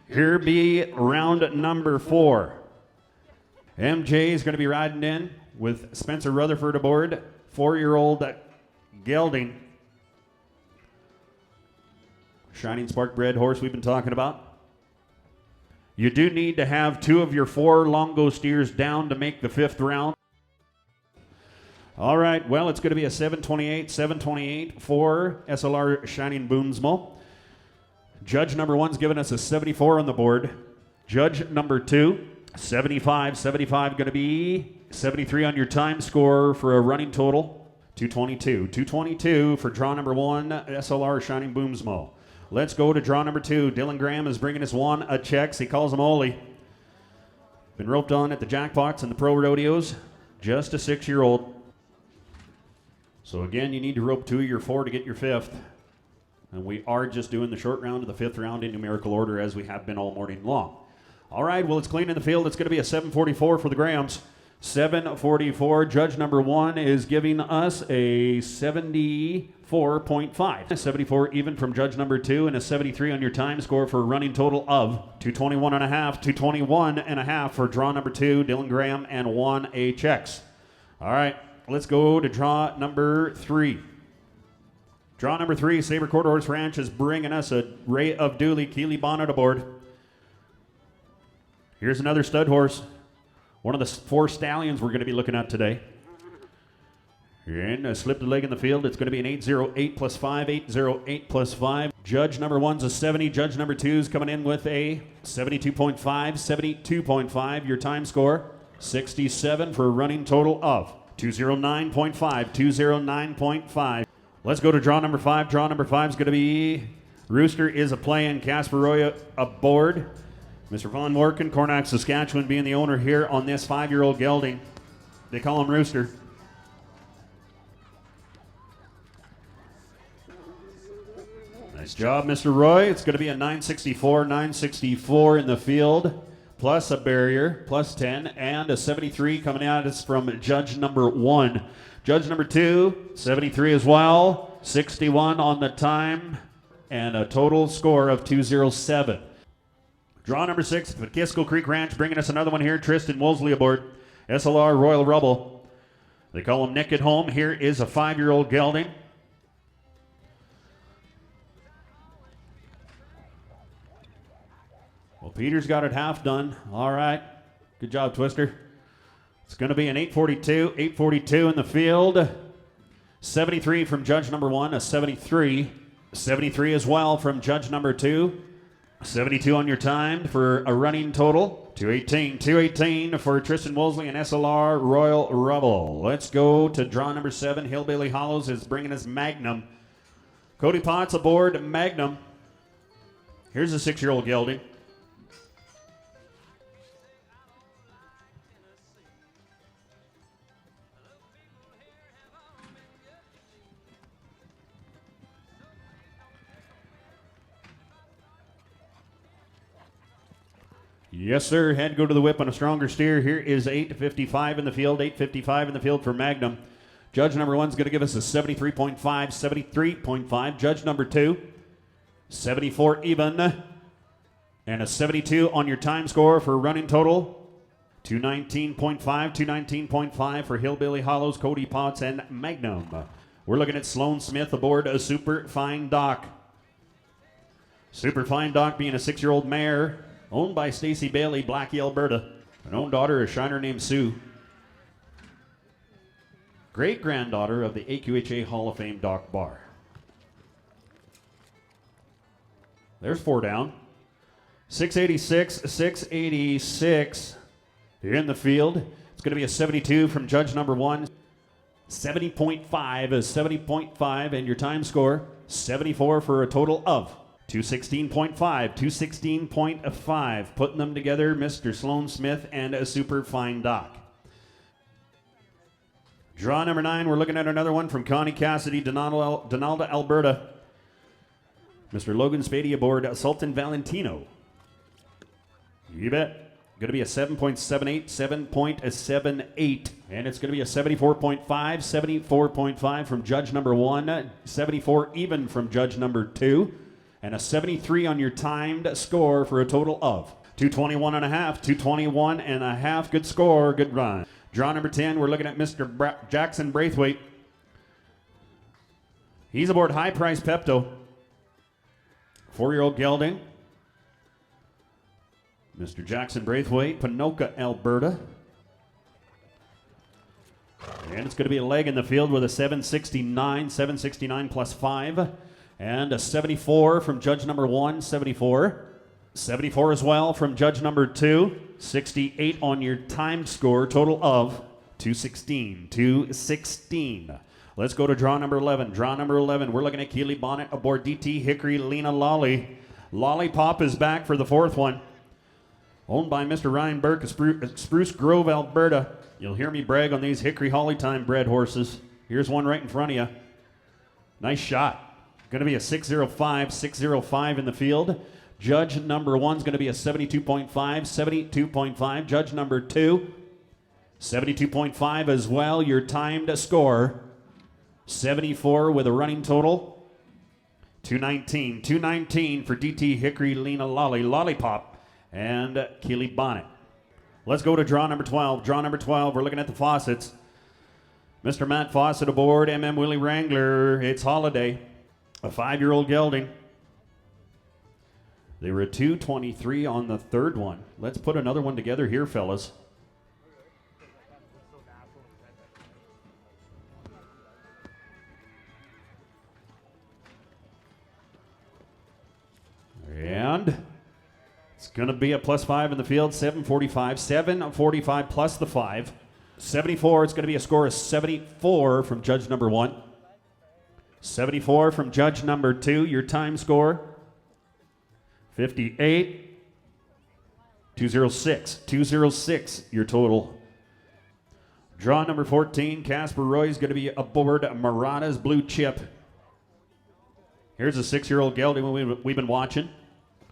Here be round number 4. MJ is going to be riding in with Spencer Rutherford aboard, 4-year-old gelding. Shining Spark bred horse we've been talking about. You do need to have 2 of your 4 longo steers down to make the 5th round. All right, well, it's going to be a 728 for SLR Shining Boomsmo. Judge number 1's giving us a 74 on the board. Judge number 2, 75 going to be 73 on your time score for a running total, 222 for draw number 1, SLR Shining Boomsmo. Let's go to draw number 2. Dylan Graham is bringing us 1 a checks. He calls him Oli. Been roped on at the jackpots and the pro rodeos. Just a 6-year-old. So again, you need to rope 2 of your 4 to get your 5th. And we are just doing the short round of the 5th round in numerical order as we have been all morning long. All right, well, it's clean in the field. It's going to be a 744 for the Grahams. 744. Judge number 1 is giving us a 74.5. 74 even from judge number 2 and a 73 on your time score for a running total of 221.5. 221.5 for draw number 2, Dylan Graham, and 1 a checks. All right, let's go to draw number 3. Draw number 3, Sabre Quarter Horse Ranch is bringing us a Ray of Dooley Keeley Bonnet aboard. Here's another stud horse. One of the 4 stallions we're going to be looking at today. And slipped a leg in the field. It's going to be an 808 plus 5, 808 plus 5. Judge number 1's a 70. Judge number 2's coming in with a 72.5, 72.5. Your time score, 67 for a running total of 209.5, 209.5. Let's go to draw number 5. Draw number 5 is going to be Rooster is a play and Casper Roy aboard. Mr. Von Morken, Cornack, Saskatchewan, being the owner here on this 5-year-old gelding. They call him Rooster. Nice job, Mr. Roy. It's going to be a 964 in the field, plus a barrier, plus 10, and a 73 coming at us from judge number 1. Judge number 2, 73 as well, 61 on the time, and a total score of 207. Draw number 6, Vakisco Creek Ranch, bringing us another one here. Tristan Wolseley aboard. SLR Royal Rebel. They call him Nick at home. Here is a 5-year-old gelding. Well, Peter's got it half done. All right. Good job, Twister. It's going to be an 842 in the field. 73 from judge number 1, a 73. 73 as well from judge number 2. 72 on your time for a running total. 218 for Tristan Wolseley and SLR Royal Rebel. Let's go to draw number 7. Hillbilly Hollows is bringing us Magnum. Cody Potts aboard Magnum. Here's a 6-year-old gelding. Yes, sir. Had to go to the whip on a stronger steer. Here is 855 in the field. 855 in the field for Magnum. Judge number 1 is going to give us a 73.5. 73.5. Judge number 2, 74 even. And a 72 on your time score for running total. 219.5. 219.5 for Hillbilly Hollows, Cody Potts, and Magnum. We're looking at Sloan Smith aboard a Super Fine Doc. Super Fine Doc being a 6-year-old mare. Owned by Stacy Bailey, Blackie, Alberta. An own daughter, a shiner named Sue. Great-granddaughter of the AQHA Hall of Fame Doc Barr. There's 4 down. 686 in the field. It's going to be a 72 from judge number 1. 70.5 is 70.5, and your time score, 74 for a total of 216.5, 216.5. Putting them together, Mr. Sloan Smith and a Super Fine Doc. Draw number 9, we're looking at another one from Connie Cassidy, Donalda, Alberta. Mr. Logan Spady aboard Sultan Valentino. You bet. Going to be a 7.78, 7.78. And it's going to be a 74.5, 74.5 from judge number 1, 74 even from judge number 2. and a 73 on your timed score for a total of 221 and a half, 221 and a half. Good score, good run. Draw number 10, we're looking at Mr. Jackson Braithwaite. He's aboard High Price Pepto. 4-year-old gelding. Mr. Jackson Braithwaite, Ponoka, Alberta. And it's going to be a leg in the field with a 769 plus 5. And a 74 from judge number 1, 74. 74 as well from judge number 2. 68 on your timed score, total of 216. 216. Let's go to draw number 11. Draw number 11, we're looking at Keely Bonnet aboard DT Hickory Lena Lolly. Lollipop is back for the 4th one. Owned by Mr. Ryan Burke of Spruce Grove, Alberta. You'll hear me brag on these Hickory Holly Time bred horses. Here's one right in front of you. Nice shot. Going to be a 605, 605 in the field. Judge number 1's going to be a 72.5, 72.5. Judge number 2, 72.5 as well. Your timed score, 74 with a running total, 219. 219 for DT Hickory Lena Lolly, Lollipop, and Keely Bonnet. Let's go to draw number 12. Draw number 12, we're looking at the Fawcett's. Mr. Matt Fawcett aboard MM Willie Wrangler. It's Holiday, a 5-year-old gelding. They were a 223 on the 3rd one. Let's put another one together here, fellas. And it's going to be a plus 5 in the field, 745. 745 plus the 5. 74, it's going to be a score of 74 from judge number 1. 74 from judge number 2, your time score, 58. 206. 206, your total. Draw number 14, Casper Roy is going to be aboard Murata's Blue Chip. Here's a 6-year-old gelding we've been watching.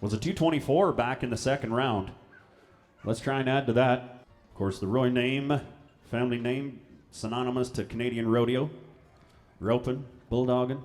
Was a 224 back in the 2nd round. Let's try and add to that. Of course, the Roy name, family name, synonymous to Canadian rodeo, roping, bulldogging.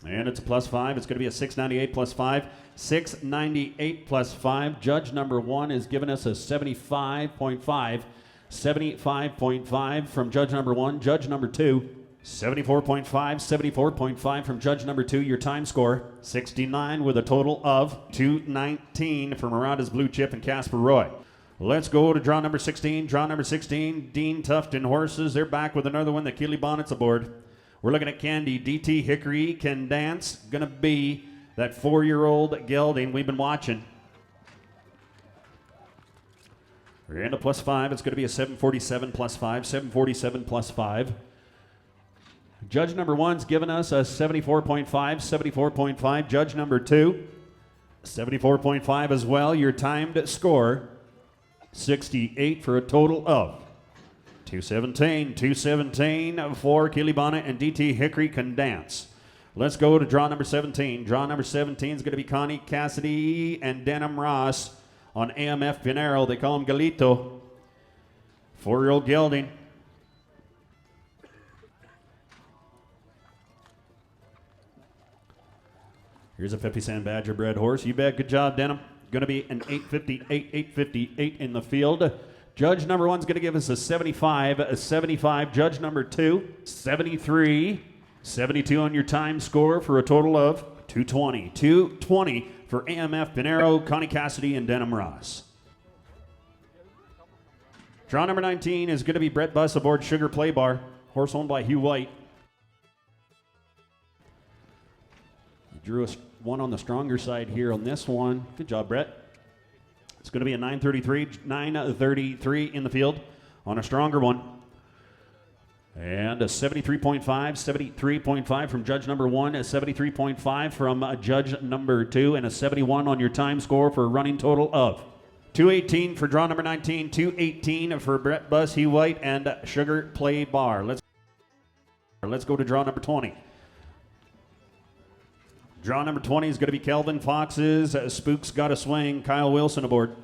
And it's a plus 5. It's going to be a 698 plus 5. 698 plus 5. Judge number 1 is giving us a 75.5. 75.5 from judge number 1. Judge number 2, 74.5. 74.5 from judge number 2. Your time score, 69 with a total of 219 for Murata's Blue Chip and Casper Roy. Let's go to draw number 16. Draw number 16, Dean Tufton Horses. They're back with another one. The Keely Bonnet's aboard. We're looking at Candy. DT Hickory Can Dance. Going to be that 4-year-old gelding we've been watching. And a plus 5. It's going to be a 747 plus 5. 747 plus 5. Judge number 1's given us a 74.5. 74.5. Judge number 2, 74.5 as well. Your timed score, 68 for a total of 217. 217 for Keely Bonnet and DT Hickory Can Dance. Let's go to draw number 17. Draw number 17 is going to be Connie Cassidy and Denham Ross on AMF Pinero. They call him Galito. 4-year-old gelding. Here's a 50 Cent Badger bred horse. You bet. Good job, Denham. Going to be an 858, 858 in the field. Judge number 1's going to give us a 75, a 75. Judge number 2, 73. 72 on your time score for a total of 220. 220 for AMF Pinero, Connie Cassidy, and Denham Ross. Draw number 19 is going to be Brett Buss aboard Sugar Play Bar. Horse owned by Hugh White. Drew one on the stronger side here on this one. Good job, Brett. It's going to be a 933 in the field on a stronger one. And a 73.5, 73.5 from judge number 1, a 73.5 from judge number 2, and a 71 on your time score for a running total of 218 for draw number 19, 218 for Brett Buss, Hugh White, and Sugar Play Bar. Let's go to draw number 20. Draw number 20 is going to be Kelvin Fox's Spooks Gotta Swing, Kyle Wilson aboard.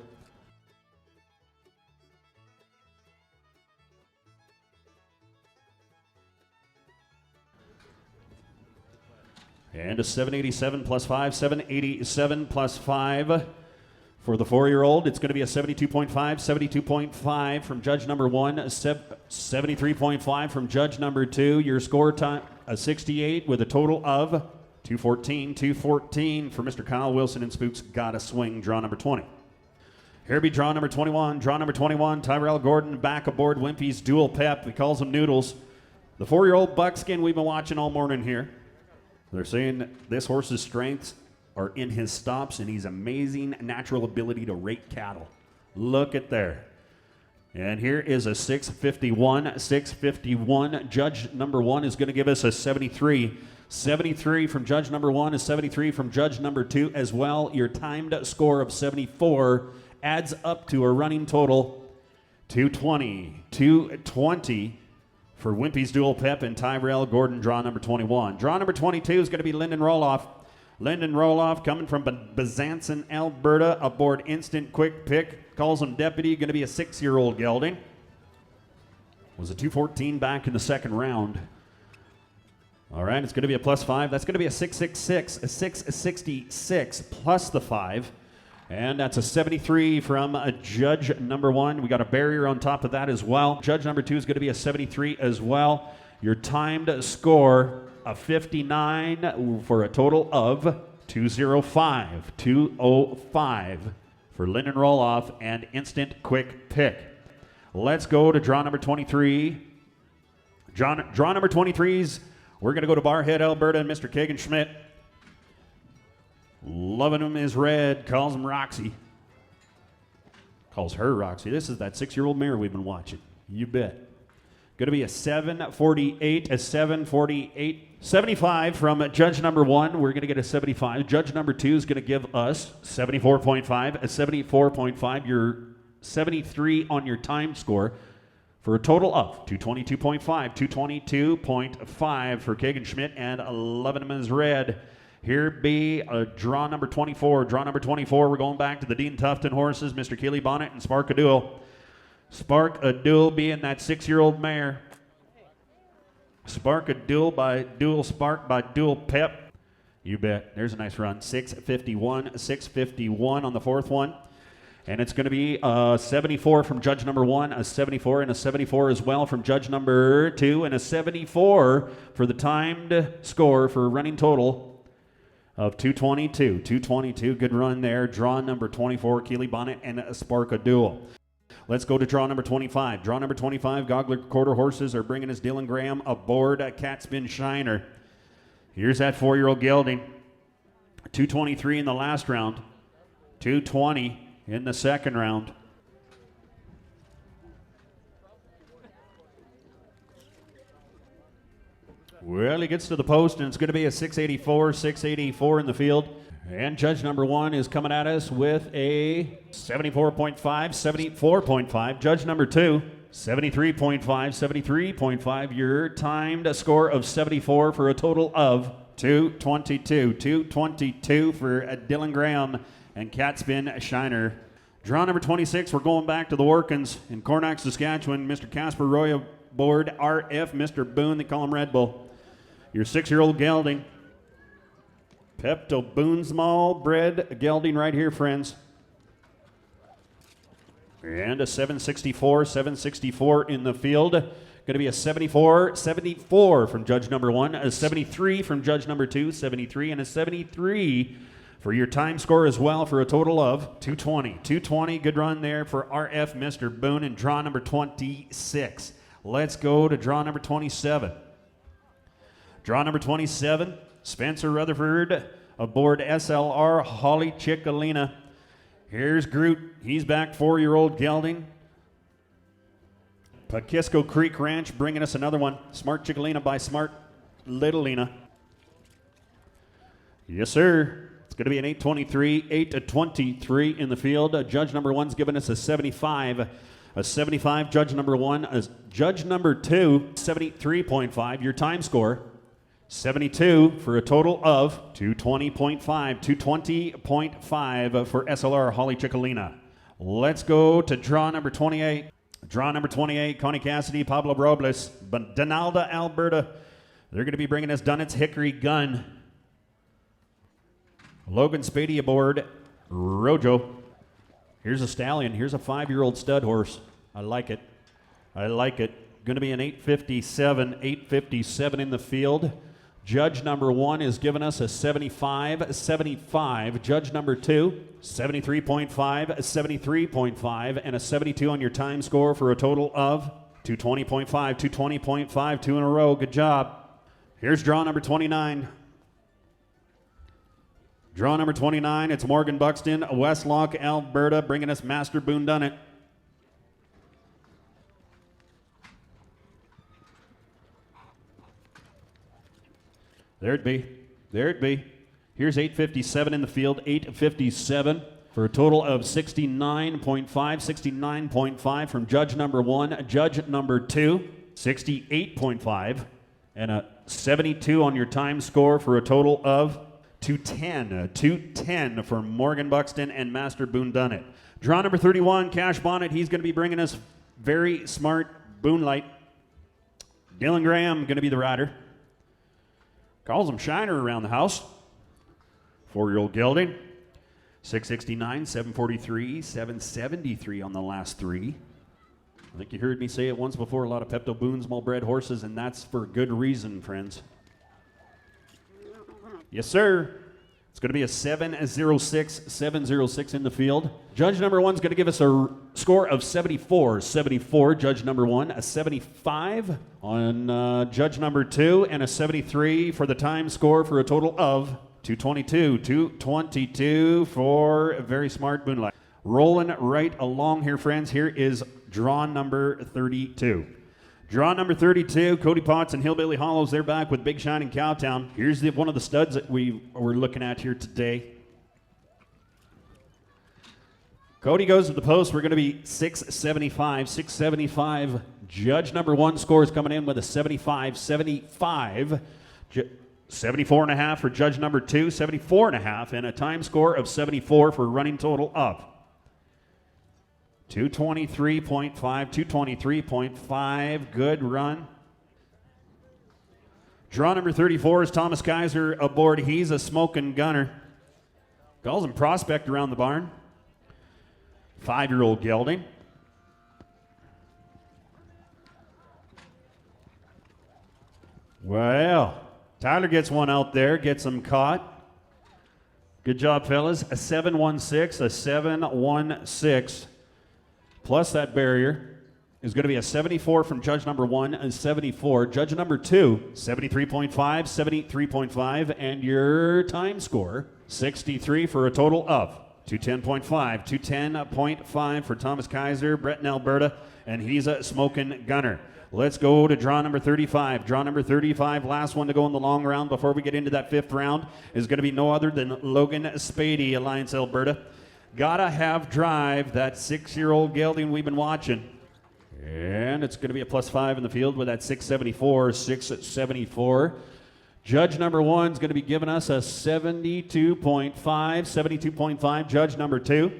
a 787 plus 5, 787 plus 5. For the 4-year-old, it's going to be a 72.5, 72.5 from judge number 1, a 73.5 from judge number 2. Your score time, a 68 with a total of 214, 214 for Mr. Kyle Wilson and Spooks Gotta Swing, draw number 20. Here be draw number 21. Draw number 21, Tyrell Gordon back aboard Wimpy's Dual Pep. He calls them Noodles. The 4-year-old buckskin we've been watching all morning here. They're saying this horse's strengths are in his stops and his amazing natural ability to rate cattle. Look at there. And here is a 651. 651. Judge number 1 is going to give us a 73. 73 from judge number 1, a 73 from judge number 2 as well. Your timed score of 74 adds up to a running total 220. 220 for Wimpy's Dual Pep and Tyrell Gordon, draw number 21. Draw number 22 is going to be Lyndon Roloff. Lyndon Roloff coming from Bezanson, Alberta, aboard Instant Quick Pick. Calls him Deputy, going to be a 6-year-old gelding. Was a 214 back in the second round. All right, it's going to be a plus 5. That's going to be a 666, a 666 plus the 5. And that's a 73 from judge number 1. We got a barrier on top of that as well. Judge number 2 is going to be a 73 as well. Your timed score, a 59 for a total of 205. 205 for Lyndon Roloff and Instant Quick Pick. Let's go to draw number 23. Draw number 23's, we're going to go to Barhead, Alberta, and Mr. Kagan Schmidt. Loving him is red, calls him Roxy. Calls her Roxy. This is that 6-year-old mare we've been watching. You bet. Going to be a 748, a 748. 75 from judge number 1. We're going to get a 75. Judge number 2 is going to give us 74.5, a 74.5. Your 73 on your time score for a total of 222.5, 222.5 for Kagan Schmidt and 11 is red. Here be draw number 24. Draw number 24, we're going back to the Dean Tufton horses, Mr. Keely Bonnet and Spark a Duel. Spark a Duel being that 6-year-old mare. Spark a Duel by Dual Spark by Dual Pep. You bet. There's a nice run. 651, 651 on the 4th one. And it's going to be a 74 from judge number 1, a 74 and a 74 as well from judge number 2, and a 74 for the timed score for a running total of 222. 222, good run there. Draw number 24, Keely Bonnet and a Spark a Duel. Let's go to draw number 25. Draw number 25, Goggler Quarter Horses are bringing us Dylan Graham aboard Catspin Shiner. Here's that 4-year-old gelding. 223 in the last round. 220 in the second round. Well, he gets to the post, and it's going to be a 684, 684 in the field. And judge number 1 is coming at us with a 74.5, 74.5. Judge number 2, 73.5, 73.5. Your timed score of 74 for a total of 222. 222 for Dylan Graham and Catspin Shiner. Draw number 26, we're going back to the Workins in Cornack, Saskatchewan. Mr. Casper Roy aboard RF, Mr. Boone, they call him Red Bull. Your 6-year-old gelding. Pepto Boonsmall bred gelding right here, friends. And a 764, 764 in the field. Going to be a 74, 74 from judge number 1, a 73 from judge number 2, 73, and a 73 for your time score as well for a total of 220. 220, good run there for RF, Mr. Boone, and draw number 26. Let's go to draw number 27. Draw number 27, Spencer Rutherford aboard SLR Holly Chickalina. Here's Groot. He's back, 4-year-old gelding. Pakisco Creek Ranch bringing us another one. Smart Chickalina by Smart Littlelina. Yes, sir. It's going to be an 823, 8-23 in the field. Judge number 1's giving us a 75. A 75, judge number 1. Judge number 2, 73.5. Your time score, 72 for a total of 220.5. 220.5 for SLR Holly Chickalina. Let's go to draw number 28. Draw number 28, Connie Cassidy, Pablo Robles, Donalda, Alberta. They're going to be bringing us Dunnett's Hickory Gun. Logan Spady aboard Rojo. Here's a Stallion. Here's a 5-year-old stud horse. I like it. I like it. Going to be an 857. 857 in the field. Judge number 1 is giving us a 75. 75. Judge number 2, 73.5. 73.5. And a 72 on your time score for a total of 220.5. 220.5. 2 in a row. Good job. Here's draw number 29. Draw number 29, it's Morgan Buxton, Westlock, Alberta, bringing us Master Boone Dunnett. There it be. There it be. Here's 857 in the field, 857 for a total of 69.5, 69.5 from judge number 1, judge number 2, 68.5, and a 72 on your time score for a total of 210. 210 for Morgan Buxton and Master Boone Dunnett. Draw number 31, Cash Bonnet. He's going to be bringing us Very Smart Boone Light. Dylan Graham going to be the rider. Calls him Shiner around the house. 4-year-old gelding. 669, 743, 773 on the last 3. I think you heard me say it once before, a lot of Pepto Boone small bred horses, and that's for good reason, friends. Yes, sir. It's going to be a 706, 706 in the field. Judge number 1 is going to give us a score of 74, 74. Judge number 1, a 75 on judge number 2, and a 73 for the time score for a total of 222, 222 for Very Smart Moonlight. Rolling right along here, friends. Here is draw number 32. Draw number 32, Cody Potts and Hillbilly Hollows. They're back with Big Shine in Cowtown. Here's one of the studs that we were looking at here today. Cody goes to the post. We're going to be 675. 675. Judge number 1 score is coming in with a 75. 75. 74.5 for judge number 2. 74.5 and a time score of 74 for a running total of 223.5, 223.5, good run. Draw number 34 is Thomas Kaiser aboard. He's a smoking gunner. Calls him Prospect around the barn. 5-year-old gelding. Well, Tyler gets one out there, gets him caught. Good job, fellas. A 716, a 716. Plus that barrier is going to be a 74 from judge number 1, a 74. Judge number 2, 73.5, 73.5, and your time score, 63 for a total of 210.5. 210.5 for Thomas Kaiser, Brett in Alberta, and he's a smoking gunner. Let's go to draw number 35. Draw number 35, last one to go in the long round before we get into that 5th round, is going to be no other than Logan Spady, Alliance Alberta. Gotta have drive, that 6-year-old gelding we've been watching. And it's going to be a +5 in the field with that 674, 674. Judge number 1 is going to be giving us a 72.5, 72.5. Judge number 2,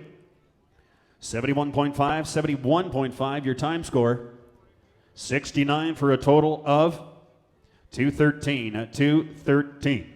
71.5, 71.5. Your time score, 69 for a total of 213, 213.